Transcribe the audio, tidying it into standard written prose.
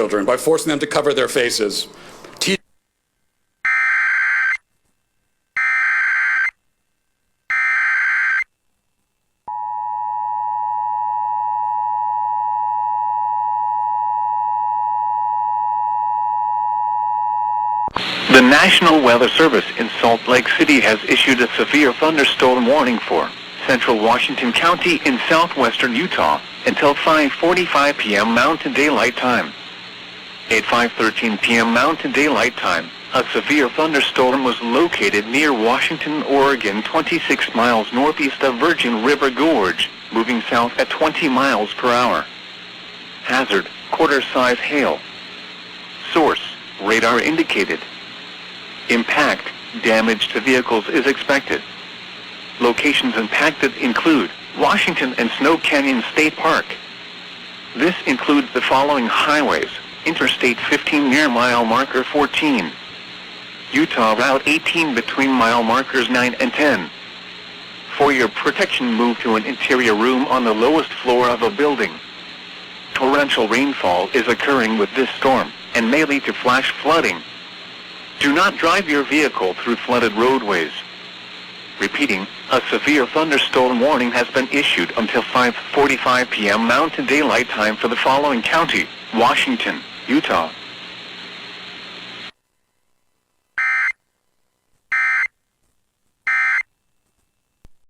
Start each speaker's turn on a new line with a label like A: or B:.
A: children by forcing them to cover their faces.
B: The National Weather Service in Salt Lake City has issued a severe thunderstorm warning for central Washington County in southwestern Utah until 5:45 p.m. Mountain Daylight Time. At 5:13 p.m. Mountain Daylight Time, a severe thunderstorm was located near Washington, Oregon, 26 miles northeast of Virgin River Gorge, moving south at 20 miles per hour. Hazard, quarter-size hail. Source, radar indicated. Impact, damage to vehicles is expected. Locations impacted include Washington and Snow Canyon State Park. This includes the following highways: Interstate 15 near mile marker 14. Utah Route 18 between mile markers 9 and 10. For your protection, move to an interior room on the lowest floor of a building. Torrential rainfall is occurring with this storm and may lead to flash flooding. Do not drive your vehicle through flooded roadways. Repeating, a severe thunderstorm warning has been issued until 5:45 p.m. Mountain Daylight Time for the following county: Washington, Utah,